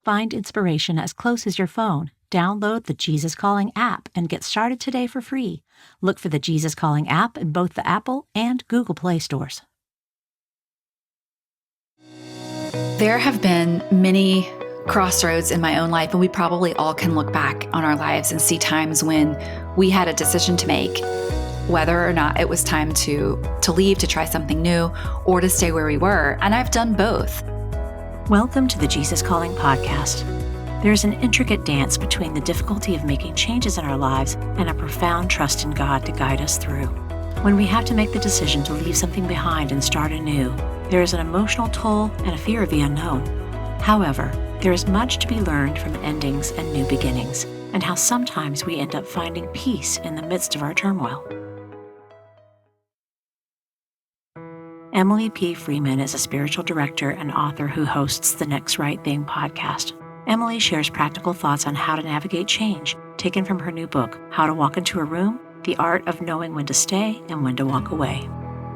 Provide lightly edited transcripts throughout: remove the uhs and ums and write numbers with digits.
Find inspiration as close as your phone. Download the Jesus Calling app and get started today for free. Look for the Jesus Calling app in both the Apple and Google Play stores. There have been many crossroads in my own life, and we probably all can look back on our lives and see times when we had a decision to make, whether or not it was time to leave, to try something new, or to stay where we were. And I've done both. Welcome to the Jesus Calling podcast. There's an intricate dance between the difficulty of making changes in our lives and a profound trust in God to guide us through. When we have to make the decision to leave something behind and start anew, there is an emotional toll and a fear of the unknown. However, there is much to be learned from endings and new beginnings, and how sometimes we end up finding peace in the midst of our turmoil. Emily P. Freeman is a spiritual director and author who hosts the Next Right Thing podcast. Emily shares practical thoughts on how to navigate change, taken from her new book, How to Walk Into a Room, The Art of Knowing When to Stay and When to Walk Away.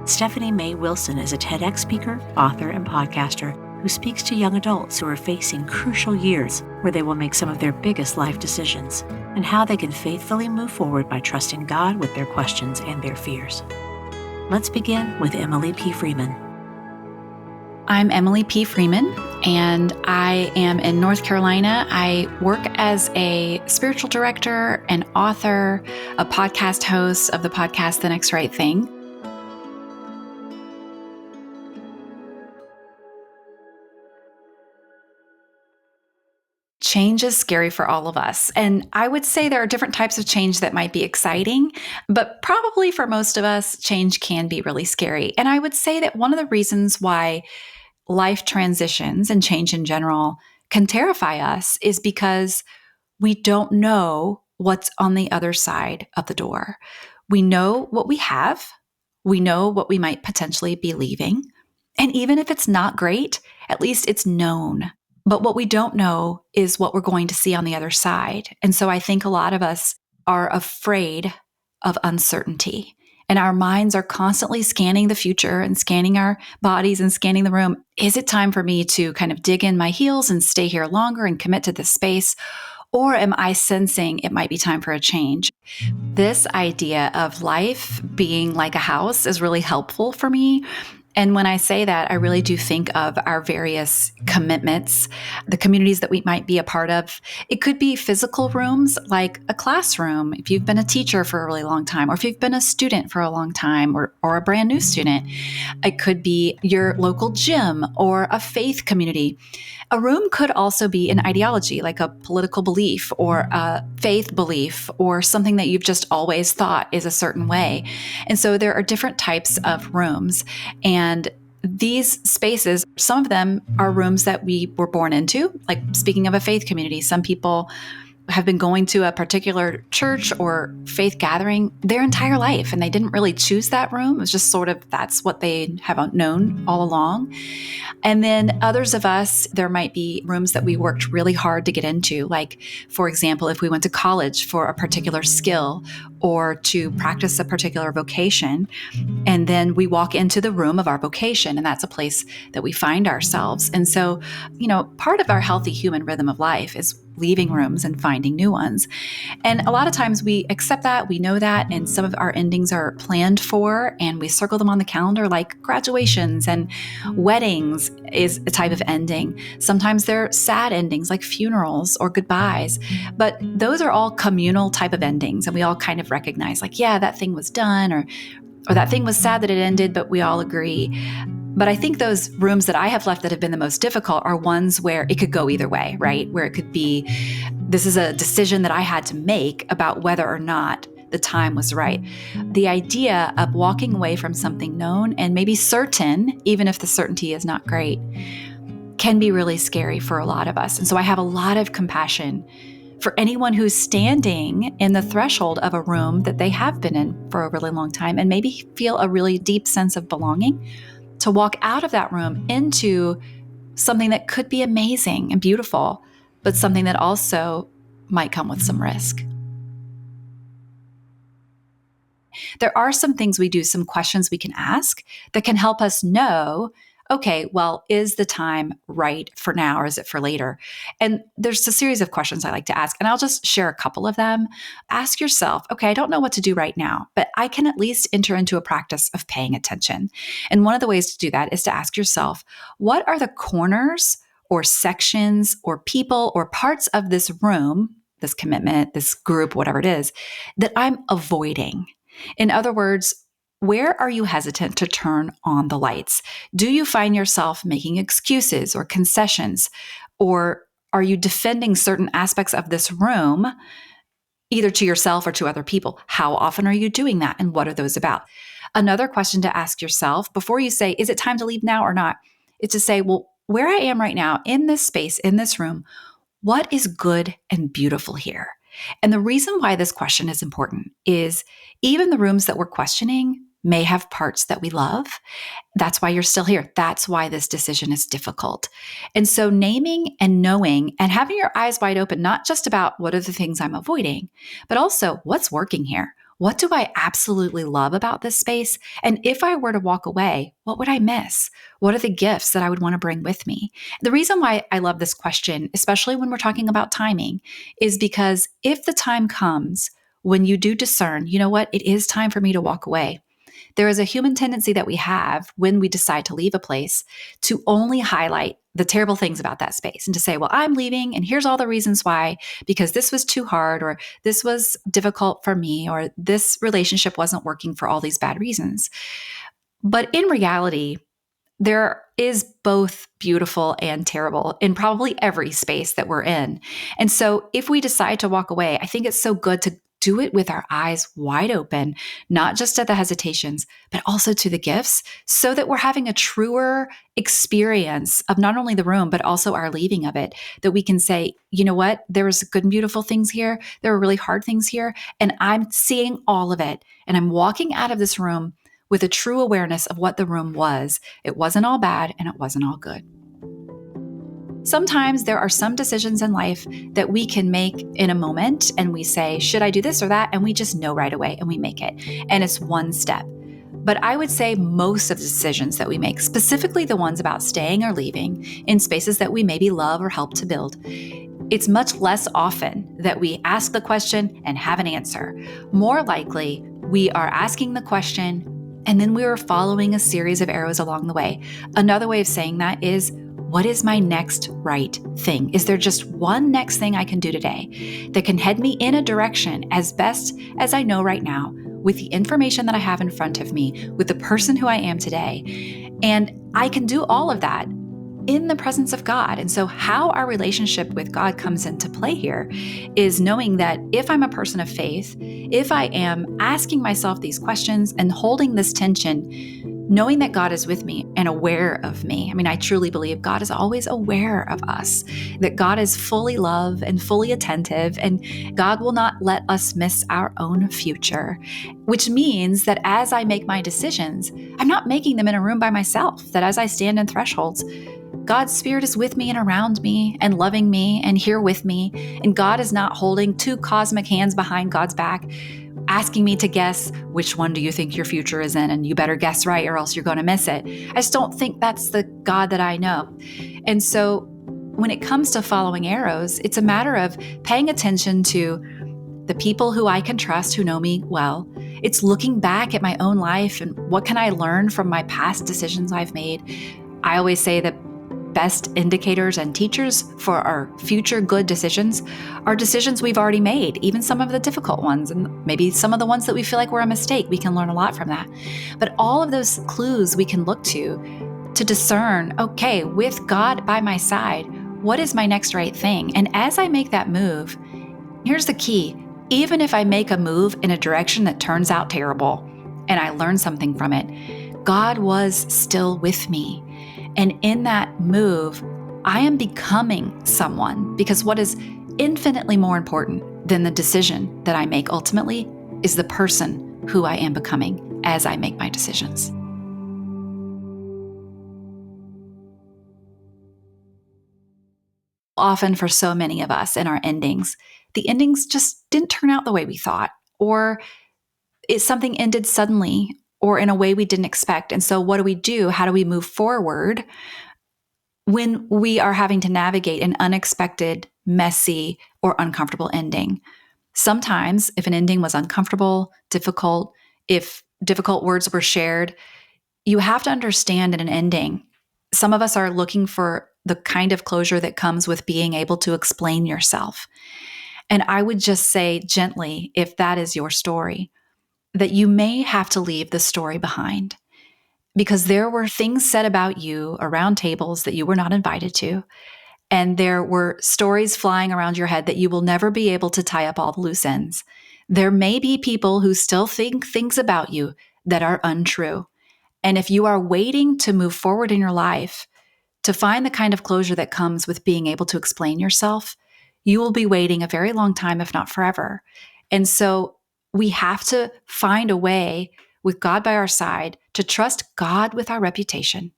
Stephanie Mae Wilson is a Tedx speaker, author, and podcaster who speaks to young adults who are facing crucial years where they will make some of their biggest life decisions, and how they can faithfully move forward by trusting God with their questions and their fears. Let's begin with Emily P. Freeman. I'm Emily P. Freeman, and I am in North Carolina. I work as a spiritual director, an author, a podcast host of the podcast The Next Right Thing. Change is scary for all of us. And I would say there are different types of change that might be exciting, but probably for most of us, change can be really scary. And I would say that one of the reasons why life transitions and change in general can terrify us is because we don't know what's on the other side of the door. We know what we have. We know what we might potentially be leaving. And even if it's not great, at least it's known. But what we don't know is what we're going to see on the other side. And so I think a lot of us are afraid of uncertainty. And our minds are constantly scanning the future and scanning our bodies and scanning the room. Is it time for me to kind of dig in my heels and stay here longer and commit to this space? Or am I sensing it might be time for a change? This idea of life being like a house is really helpful for me. And when I say that, I really do think of our various commitments, the communities that we might be a part of. It could be physical rooms like a classroom, if you've been a teacher for a really long time, or if you've been a student for a long time, or a brand new student. It could be your local gym or a faith community. A room could also be an ideology, like a political belief or a faith belief or something that you've just always thought is a certain way. And so there are different types of rooms. And these spaces, some of them are rooms that we were born into. Like speaking of a faith community, some people have been going to a particular church or faith gathering their entire life, and they didn't really choose that room. It was just sort of, that's what they have known all along. And then others of us, there might be rooms that we worked really hard to get into. Like, for example, if we went to college for a particular skill or to practice a particular vocation, and then we walk into the room of our vocation, and that's a place that we find ourselves. And so, part of our healthy human rhythm of life is leaving rooms and finding new ones. And a lot of times we accept that, we know that, and some of our endings are planned for, and we circle them on the calendar, like graduations and weddings is a type of ending. Sometimes they're sad endings like funerals or goodbyes, but those are all communal type of endings. And we all kind of recognize like, yeah, that thing was done, or that thing was sad that it ended, but we all agree. But I think those rooms that I have left that have been the most difficult are ones where it could go either way, right? Where it could be, this is a decision that I had to make about whether or not the time was right. The idea of walking away from something known and maybe certain, even if the certainty is not great, can be really scary for a lot of us. And so I have a lot of compassion for anyone who's standing in the threshold of a room that they have been in for a really long time and maybe feel a really deep sense of belonging, to walk out of that room into something that could be amazing and beautiful, but something that also might come with some risk. There are some things we do, some questions we can ask that can help us know, okay, well, is the time right for now or is it for later? And there's a series of questions I like to ask, and I'll just share a couple of them. Ask yourself, okay, I don't know what to do right now, but I can at least enter into a practice of paying attention. And one of the ways to do that is to ask yourself, what are the corners or sections or people or parts of this room, this commitment, this group, whatever it is, that I'm avoiding? In other words, where are you hesitant to turn on the lights? Do you find yourself making excuses or concessions? Or are you defending certain aspects of this room, either to yourself or to other people? How often are you doing that? And what are those about? Another question to ask yourself before you say, is it time to leave now or not? Is to say, well, where I am right now in this space, in this room, what is good and beautiful here? And the reason why this question is important is even the rooms that we're questioning may have parts that we love. That's why you're still here. That's why this decision is difficult. And so naming and knowing and having your eyes wide open, not just about what are the things I'm avoiding, but also what's working here. What do I absolutely love about this space? And if I were to walk away, what would I miss? What are the gifts that I would want to bring with me? The reason why I love this question, especially when we're talking about timing, is because if the time comes when you do discern, you know what, it is time for me to walk away, there is a human tendency that we have when we decide to leave a place to only highlight the terrible things about that space and to say, well, I'm leaving and here's all the reasons why, because this was too hard or this was difficult for me or this relationship wasn't working for all these bad reasons. But in reality, there is both beautiful and terrible in probably every space that we're in. And so if we decide to walk away, I think it's so good to do it with our eyes wide open, not just at the hesitations, but also to the gifts, so that we're having a truer experience of not only the room, but also our leaving of it, that we can say, you know what, there was good and beautiful things here. There were really hard things here. And I'm seeing all of it. And I'm walking out of this room with a true awareness of what the room was. It wasn't all bad and it wasn't all good. Sometimes there are some decisions in life that we can make in a moment and we say, should I do this or that? And we just know right away and we make it. And it's one step. But I would say most of the decisions that we make, specifically the ones about staying or leaving in spaces that we maybe love or help to build, it's much less often that we ask the question and have an answer. More likely, we are asking the question and then we are following a series of arrows along the way. Another way of saying that is, what is my next right thing? Is there just one next thing I can do today that can head me in a direction as best as I know right now, with the information that I have in front of me, with the person who I am today? And I can do all of that in the presence of God. And so how our relationship with God comes into play here is knowing that if I'm a person of faith, if I am asking myself these questions and holding this tension, knowing that God is with me and aware of me. I mean, I truly believe God is always aware of us, that God is fully love and fully attentive, and God will not let us miss our own future, which means that as I make my decisions, I'm not making them in a room by myself, that as I stand in thresholds, God's Spirit is with me and around me and loving me and here with me. And God is not holding two cosmic hands behind God's back, asking me to guess which one do you think your future is in, and you better guess right or else you're going to miss it. I just don't think that's the God that I know. And so when it comes to following arrows, it's a matter of paying attention to the people who I can trust, who know me well. It's looking back at my own life and what can I learn from my past decisions I've made. I always say that best indicators and teachers for our future good decisions are decisions we've already made, even some of the difficult ones, and maybe some of the ones that we feel like were a mistake. We can learn a lot from that. But all of those clues we can look to discern, okay, with God by my side, what is my next right thing? And as I make that move, here's the key. Even if I make a move in a direction that turns out terrible and I learn something from it, God was still with me. And in that move, I am becoming someone, because what is infinitely more important than the decision that I make ultimately is the person who I am becoming as I make my decisions. Often for so many of us in our endings, the endings just didn't turn out the way we thought, or something ended suddenly, or in a way we didn't expect. And so what do we do? How do we move forward when we are having to navigate an unexpected, messy, or uncomfortable ending? Sometimes, if an ending was uncomfortable, difficult, if difficult words were shared, you have to understand in an ending, some of us are looking for the kind of closure that comes with being able to explain yourself. And I would just say gently, if that is your story, that you may have to leave the story behind because there were things said about you around tables that you were not invited to. And there were stories flying around your head that you will never be able to tie up all the loose ends. There may be people who still think things about you that are untrue. And if you are waiting to move forward in your life, to find the kind of closure that comes with being able to explain yourself, you will be waiting a very long time, if not forever. And so we have to find a way with God by our side to trust God with our reputation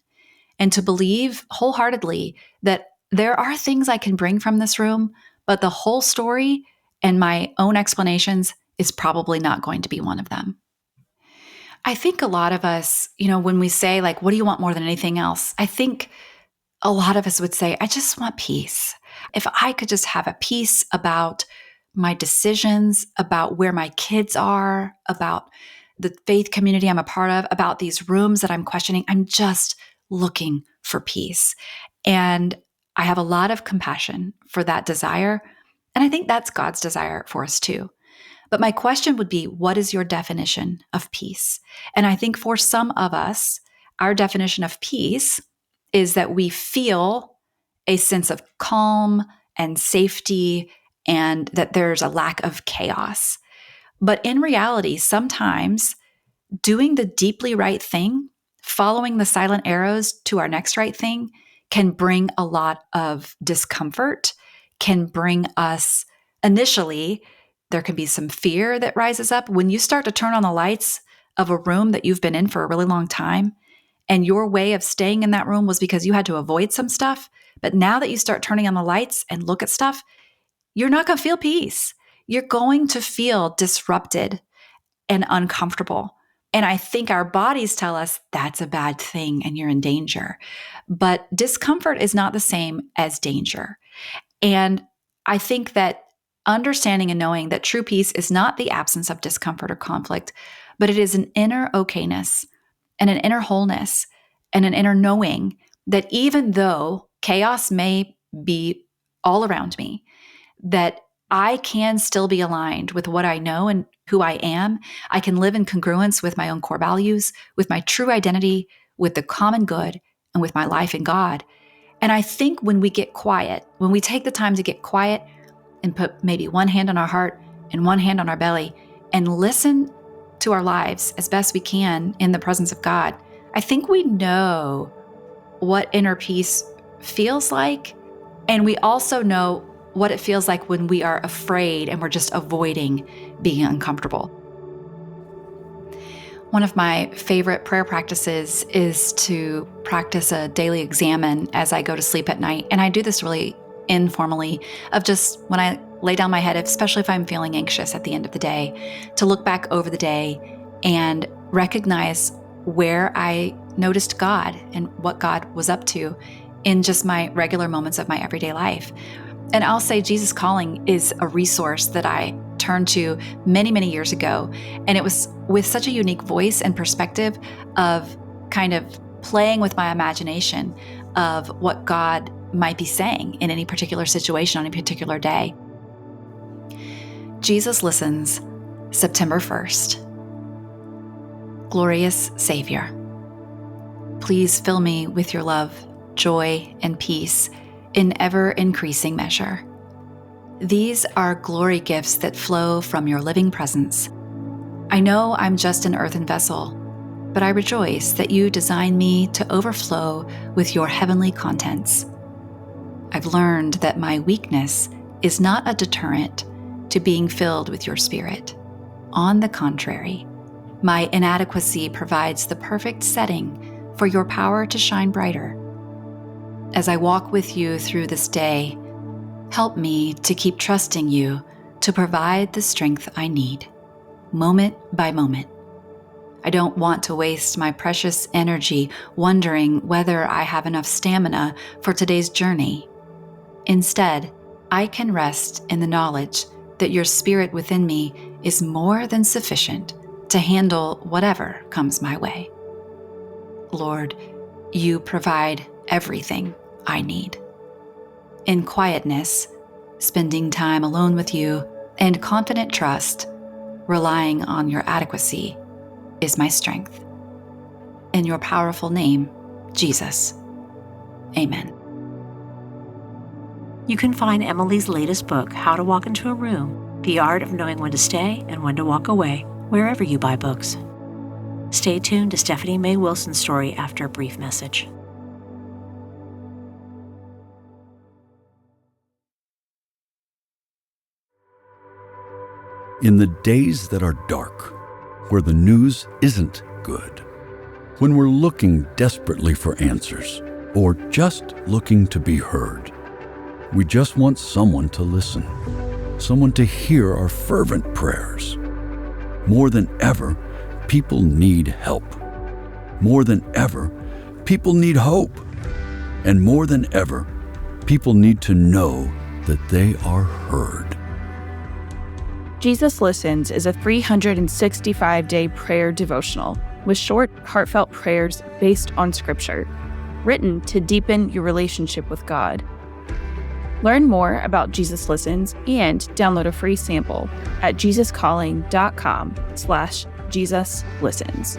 and to believe wholeheartedly that there are things I can bring from this room, but the whole story and my own explanations is probably not going to be one of them. I think a lot of us, when we say, like, what do you want more than anything else? I think a lot of us would say, I just want peace. If I could just have a peace about my decisions, about where my kids are, about the faith community I'm a part of, about these rooms that I'm questioning, I'm just looking for peace. And I have a lot of compassion for that desire. And I think that's God's desire for us too. But my question would be, what is your definition of peace? And I think for some of us, our definition of peace is that we feel a sense of calm and safety and that there's a lack of chaos. But in reality, sometimes doing the deeply right thing, following the silent arrows to our next right thing, can bring a lot of discomfort, can bring us initially, there can be some fear that rises up. When you start to turn on the lights of a room that you've been in for a really long time, and your way of staying in that room was because you had to avoid some stuff, but now that you start turning on the lights and look at stuff, you're not going to feel peace. You're going to feel disrupted and uncomfortable. And I think our bodies tell us that's a bad thing and you're in danger. But discomfort is not the same as danger. And I think that understanding and knowing that true peace is not the absence of discomfort or conflict, but it is an inner okayness and an inner wholeness and an inner knowing that even though chaos may be all around me, that I can still be aligned with what I know and who I am. I can live in congruence with my own core values, with my true identity, with the common good, and with my life in God. And I think when we get quiet, when we take the time to get quiet and put maybe one hand on our heart and one hand on our belly and listen to our lives as best we can in the presence of God, I think we know what inner peace feels like. And we also know what it feels like when we are afraid and we're just avoiding being uncomfortable. One of my favorite prayer practices is to practice a daily examine as I go to sleep at night. And I do this really informally, of just when I lay down my head, especially if I'm feeling anxious at the end of the day, to look back over the day and recognize where I noticed God and what God was up to in just my regular moments of my everyday life. And I'll say Jesus Calling is a resource that I turned to many, many years ago. And it was with such a unique voice and perspective of kind of playing with my imagination of what God might be saying in any particular situation on a particular day. Jesus Listens, September 1st. Glorious Savior, please fill me with your love, joy, and peace in ever-increasing measure. These are glory gifts that flow from your living presence. I know I'm just an earthen vessel, but I rejoice that you design me to overflow with your heavenly contents. I've learned that my weakness is not a deterrent to being filled with your Spirit. On the contrary, my inadequacy provides the perfect setting for your power to shine brighter. As I walk with you through this day, help me to keep trusting you to provide the strength I need, moment by moment. I don't want to waste my precious energy wondering whether I have enough stamina for today's journey. Instead, I can rest in the knowledge that your spirit within me is more than sufficient to handle whatever comes my way. Lord, you provide everything I need. In quietness, spending time alone with you, and confident trust, relying on your adequacy, is my strength. In your powerful name, Jesus. Amen. You can find Emily's latest book, How to Walk into a Room, The Art of Knowing When to Stay and When to Walk Away, wherever you buy books. Stay tuned to Stephanie Mae Wilson's story after a brief message. In the days that are dark, where the news isn't good, when we're looking desperately for answers or just looking to be heard, we just want someone to listen, someone to hear our fervent prayers. More than ever, people need help. More than ever, people need hope. And more than ever, people need to know that they are heard. Jesus Listens is a 365-day prayer devotional with short, heartfelt prayers based on Scripture, written to deepen your relationship with God. Learn more about Jesus Listens and download a free sample at jesuscalling.com/JesusListens.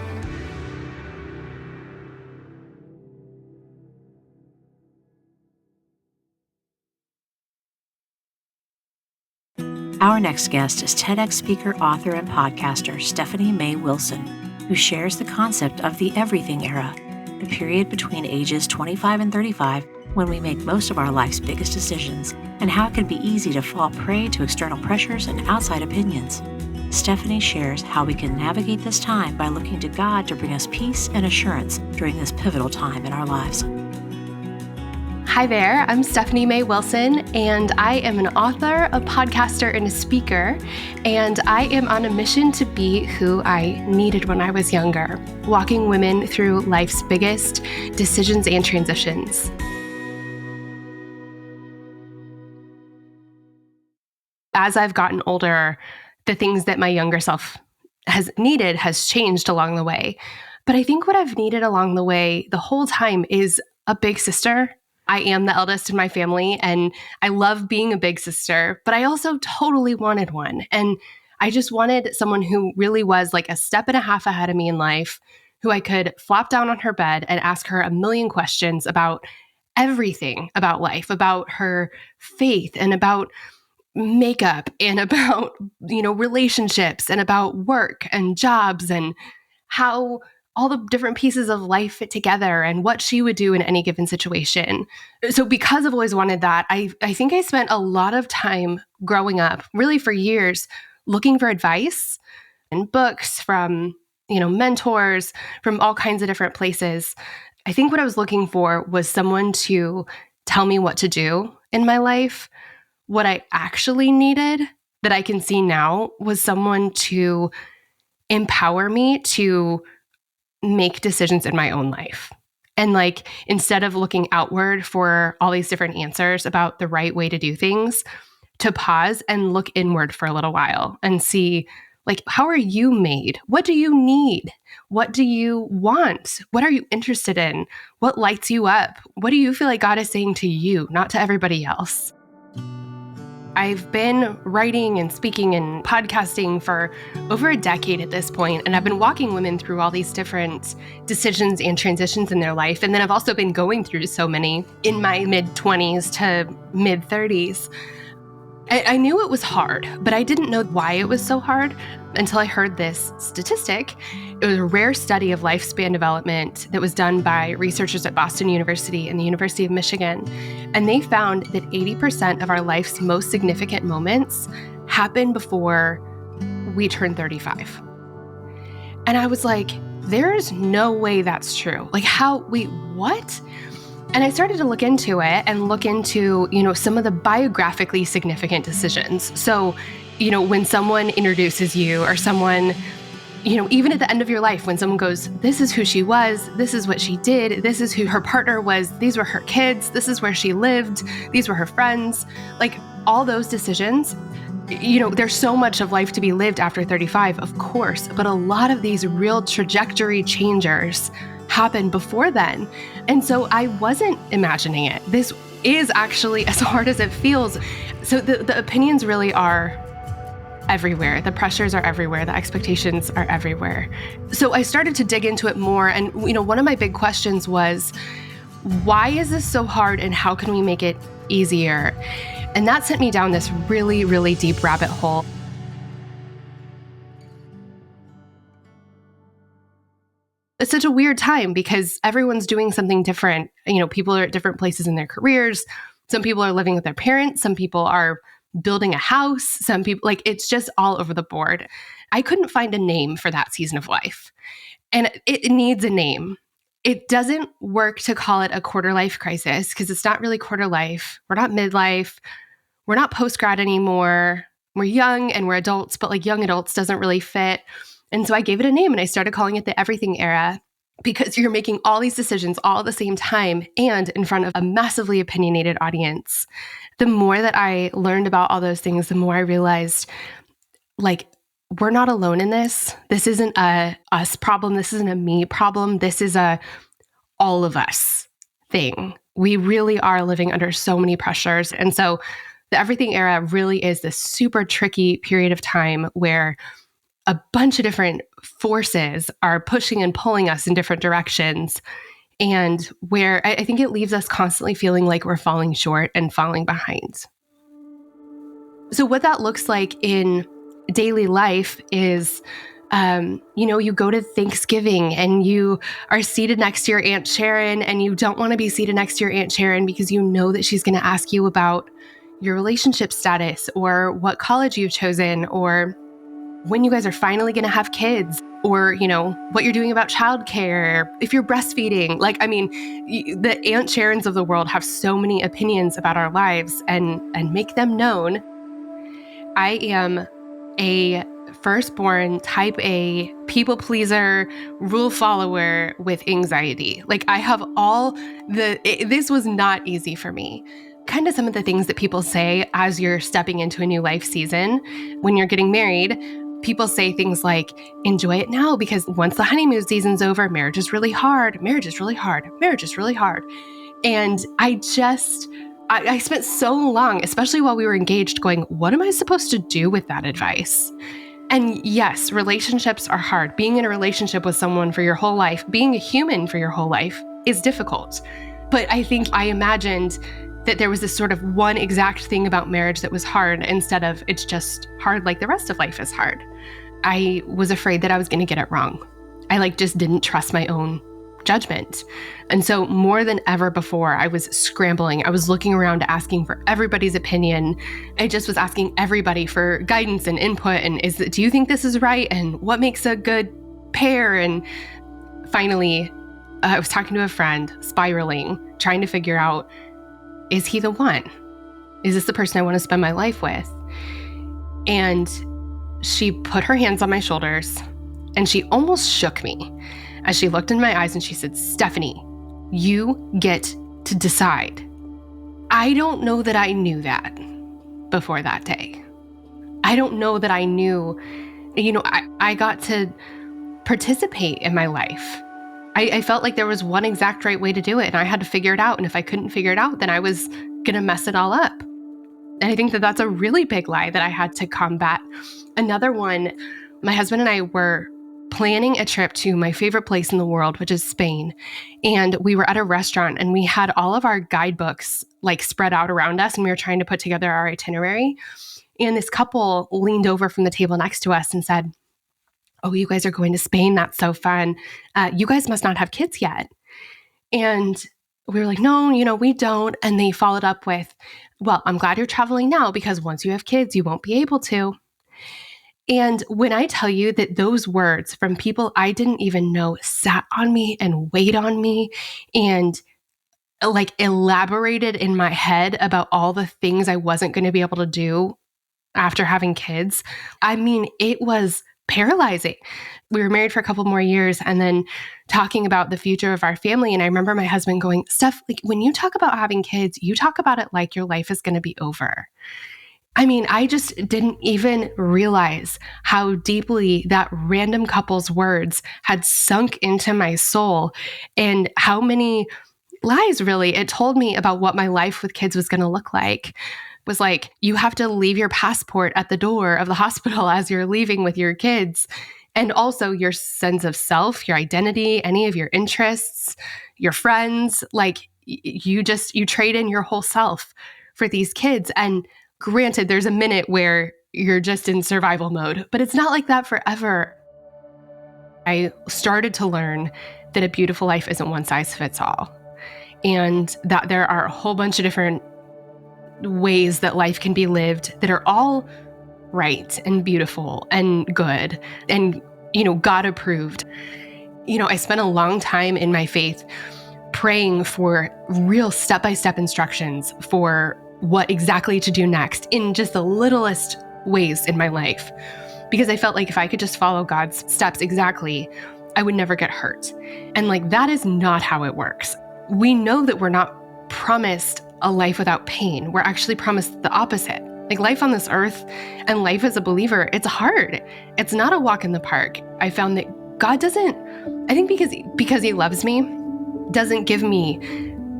Our next guest is Tedx speaker, author, and podcaster Stephanie Mae Wilson, who shares the concept of the everything era, the period between ages 25 and 35 when we make most of our life's biggest decisions, and how it can be easy to fall prey to external pressures and outside opinions. Stephanie shares how we can navigate this time by looking to God to bring us peace and assurance during this pivotal time in our lives. Hi there, I'm Stephanie Mae Wilson, and I am an author, a podcaster, and a speaker, and I am on a mission to be who I needed when I was younger, walking women through life's biggest decisions and transitions. As I've gotten older, the things that my younger self has needed has changed along the way. But I think what I've needed along the way the whole time is a big sister. I am the eldest in my family, and I love being a big sister, but I also totally wanted one. And I just wanted someone who really was like a step and a half ahead of me in life, who I could flop down on her bed and ask her a million questions about everything about life, about her faith and about makeup and about, relationships and about work and jobs and how all the different pieces of life fit together and what she would do in any given situation. So because I've always wanted that, I think I spent a lot of time growing up, really for years, looking for advice and books from, mentors from all kinds of different places. I think what I was looking for was someone to tell me what to do in my life. What I actually needed that I can see now was someone to empower me to make decisions in my own life. And instead of looking outward for all these different answers about the right way to do things, to pause and look inward for a little while and see, how are you made? What do you need? What do you want? What are you interested in? What lights you up? What do you feel like God is saying to you, not to everybody else? I've been writing and speaking and podcasting for over a decade at this point, and I've been walking women through all these different decisions and transitions in their life. And then I've also been going through so many in my mid-20s to mid-30s. I knew it was hard, but I didn't know why it was so hard until I heard this statistic. It was a rare study of lifespan development that was done by researchers at Boston University and the University of Michigan. And they found that 80% of our life's most significant moments happen before we turn 35. And I was like, there's no way that's true. What? And I started to look into it and look into, some of the biographically significant decisions. So, when someone introduces you or someone even at the end of your life, when someone goes, this is who she was, this is what she did, this is who her partner was, these were her kids, this is where she lived, these were her friends, like all those decisions, there's so much of life to be lived after 35, of course, but a lot of these real trajectory changers happen before then. And so I wasn't imagining it. This is actually as hard as it feels. So the opinions really are everywhere. The pressures are everywhere. The expectations are everywhere. So I started to dig into it more. And, one of my big questions was, why is this so hard and how can we make it easier? And that sent me down this really, really deep rabbit hole. It's such a weird time because everyone's doing something different. People are at different places in their careers. Some people are living with their parents. Some people are building a house. Some people, it's just all over the board. I couldn't find a name for that season of life. And it needs a name. It doesn't work to call it a quarter life crisis because it's not really quarter life. We're not midlife. We're not post-grad anymore. We're young and we're adults, but young adults doesn't really fit. And so I gave it a name and I started calling it the everything era because you're making all these decisions all at the same time and in front of a massively opinionated audience. The more that I learned about all those things, the more I realized, we're not alone in this. This isn't a us problem. This isn't a me problem. This is a all of us thing. We really are living under so many pressures. And so the everything era really is this super tricky period of time where a bunch of different forces are pushing and pulling us in different directions, and where I think it leaves us constantly feeling like we're falling short and falling behind. So what that looks like in daily life is, you go to Thanksgiving and you are seated next to your Aunt Sharon, and you don't want to be seated next to your Aunt Sharon because you know that she's going to ask you about your relationship status or what college you've chosen or when you guys are finally going to have kids, or, what you're doing about childcare, if you're breastfeeding. The Aunt Sharons of the world have so many opinions about our lives and make them known. I am a firstborn type A people pleaser, rule follower with anxiety. I have this was not easy for me. Kind of some of the things that people say as you're stepping into a new life season when you're getting married. People say things like, enjoy it now because once the honeymoon season's over, marriage is really hard. Marriage is really hard. Marriage is really hard. And I spent so long, especially while we were engaged, going, what am I supposed to do with that advice? And yes, relationships are hard. Being in a relationship with someone for your whole life, being a human for your whole life is difficult. But I think I imagined that there was this sort of one exact thing about marriage that was hard instead of it's just hard like the rest of life is hard. I was afraid that I was going to get it wrong. I just didn't trust my own judgment. And so more than ever before, I was scrambling. I was looking around asking for everybody's opinion. I just was asking everybody for guidance and input. And do you think this is right? And what makes a good pair? And finally, I was talking to a friend, spiraling, trying to figure out, is he the one? Is this the person I want to spend my life with? And she put her hands on my shoulders and she almost shook me as she looked in my eyes and she said, Stephanie, you get to decide. I don't know that I knew that before that day. I don't know that I knew, I got to participate in my life. I felt like there was one exact right way to do it and I had to figure it out. And if I couldn't figure it out, then I was going to mess it all up. And I think that that's a really big lie that I had to combat. Another one, my husband and I were planning a trip to my favorite place in the world, which is Spain. And we were at a restaurant and we had all of our guidebooks spread out around us and we were trying to put together our itinerary. And this couple leaned over from the table next to us and said, oh, you guys are going to Spain. That's so fun. You guys must not have kids yet. And we were like, no, we don't. And they followed up with, well, I'm glad you're traveling now because once you have kids, you won't be able to. And when I tell you that those words from people I didn't even know sat on me and weighed on me and elaborated in my head about all the things I wasn't going to be able to do after having kids, I mean, it was paralyzing. We were married for a couple more years and then talking about the future of our family. And I remember my husband going, Steph, like when you talk about having kids, you talk about it like your life is going to be over. I mean, I just didn't even realize how deeply that random couple's words had sunk into my soul and how many lies really it told me about what my life with kids was going to look like. It was like, you have to leave your passport at the door of the hospital as you're leaving with your kids. And also your sense of self, your identity, any of your interests, your friends, like you trade in your whole self for these kids. And granted, there's a minute where you're just in survival mode, but it's not like that forever. I started to learn that a beautiful life isn't one size fits all, and that there are a whole bunch of different ways that life can be lived that are all right and beautiful and good and, God approved. I spent a long time in my faith praying for real step-by-step instructions for what exactly to do next in just the littlest ways in my life, because I felt like if I could just follow God's steps exactly, I would never get hurt. And that is not how it works. We know that we're not promised a life without pain. We're actually promised the opposite. Life on this earth and life as a believer, it's hard. It's not a walk in the park. I found that God doesn't, I think because he loves me, doesn't give me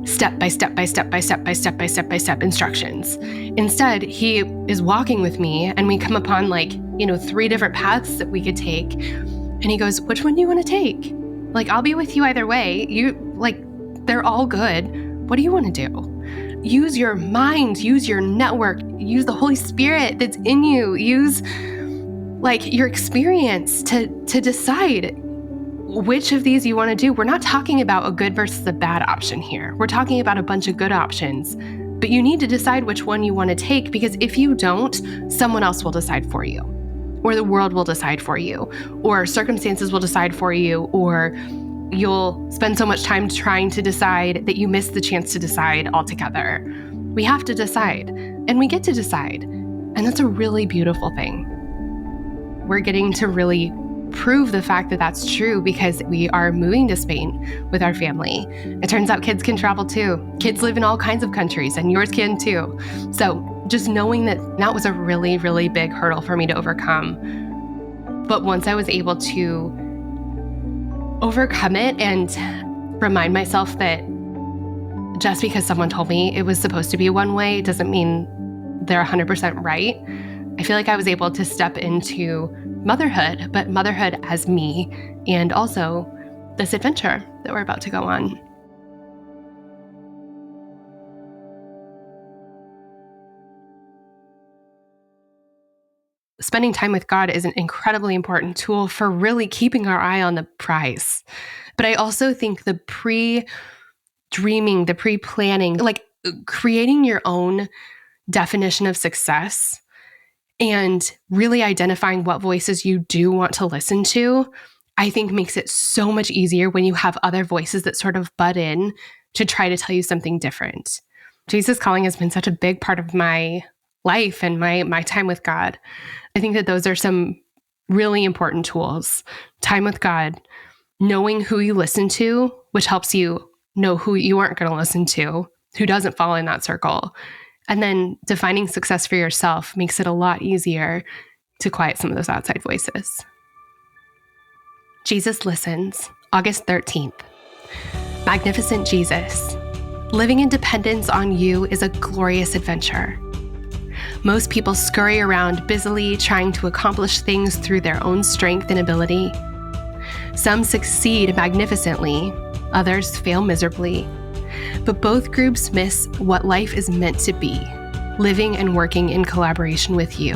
step by step instructions. Instead, he is walking with me and we come upon 3 different paths that we could take. And he goes, which one do you want to take? I'll be with you either way. They're all good. What do you want to do? Use your mind, use your network, use the Holy Spirit that's in you, use your experience to decide which of these you want to do. We're not talking about a good versus a bad option here. We're talking about a bunch of good options, but you need to decide which one you want to take, because if you don't, someone else will decide for you, or the world will decide for you, or circumstances will decide for you, or you'll spend so much time trying to decide that you miss the chance to decide altogether. We have to decide, and we get to decide. And that's a really beautiful thing. We're getting to really prove the fact that that's true because we are moving to Spain with our family. It turns out kids can travel too. Kids live in all kinds of countries, and yours can too. So just knowing that was a really, really big hurdle for me to overcome. But once I was able to overcome it and remind myself that just because someone told me it was supposed to be one way doesn't mean they're 100% right. I feel like I was able to step into motherhood, but motherhood as me, and also this adventure that we're about to go on. Spending time with God is an incredibly important tool for really keeping our eye on the prize. But I also think the pre-dreaming, the pre-planning, creating your own definition of success and really identifying what voices you do want to listen to, I think makes it so much easier when you have other voices that sort of butt in to try to tell you something different. Jesus Calling has been such a big part of my life and my time with God. I think that those are some really important tools. Time with God, knowing who you listen to, which helps you know who you aren't going to listen to, who doesn't fall in that circle. And then defining success for yourself makes it a lot easier to quiet some of those outside voices. Jesus Listens, August 13th. Magnificent Jesus, living in dependence on you is a glorious adventure. Most people scurry around busily trying to accomplish things through their own strength and ability. Some succeed magnificently, others fail miserably. But both groups miss what life is meant to be, living and working in collaboration with you.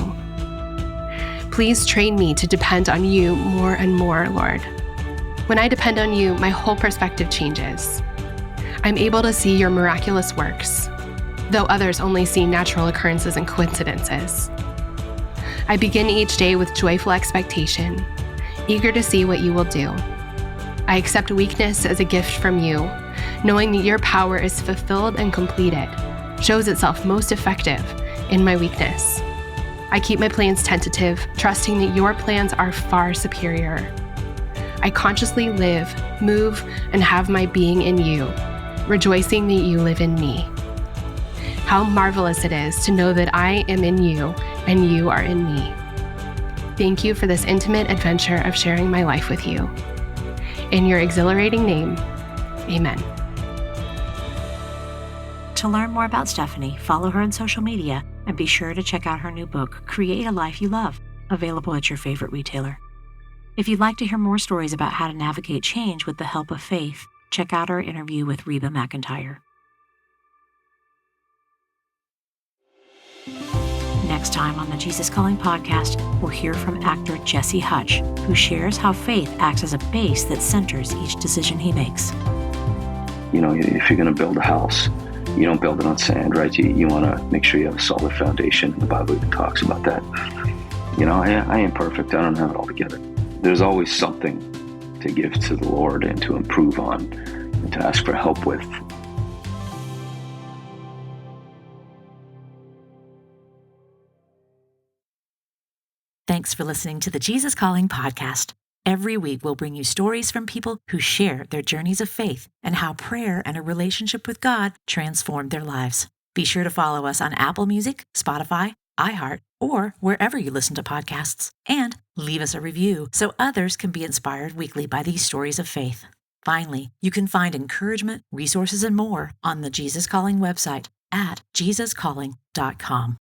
Please train me to depend on you more and more, Lord. When I depend on you, my whole perspective changes. I'm able to see your miraculous works, though others only see natural occurrences and coincidences. I begin each day with joyful expectation, eager to see what you will do. I accept weakness as a gift from you, knowing that your power is fulfilled and completed, shows itself most effective in my weakness. I keep my plans tentative, trusting that your plans are far superior. I consciously live, move, and have my being in you, rejoicing that you live in me. How marvelous it is to know that I am in you and you are in me. Thank you for this intimate adventure of sharing my life with you. In your exhilarating name, amen. To learn more about Stephanie, follow her on social media and be sure to check out her new book, Create a Life You Love, available at your favorite retailer. If you'd like to hear more stories about how to navigate change with the help of faith, check out our interview with Reba McEntire. Next time on the Jesus Calling podcast, we'll hear from actor Jesse Hutch, who shares how faith acts as a base that centers each decision he makes. You know, if you're going to build a house, you don't build it on sand, right? You want to make sure you have a solid foundation. The Bible even talks about that. You know, I ain't perfect. I don't have it all together. There's always something to give to the Lord and to improve on and to ask for help with. Thanks for listening to the Jesus Calling podcast. Every week, we'll bring you stories from people who share their journeys of faith and how prayer and a relationship with God transformed their lives. Be sure to follow us on Apple Music, Spotify, iHeart, or wherever you listen to podcasts. And leave us a review so others can be inspired weekly by these stories of faith. Finally, you can find encouragement, resources, and more on the Jesus Calling website at jesuscalling.com.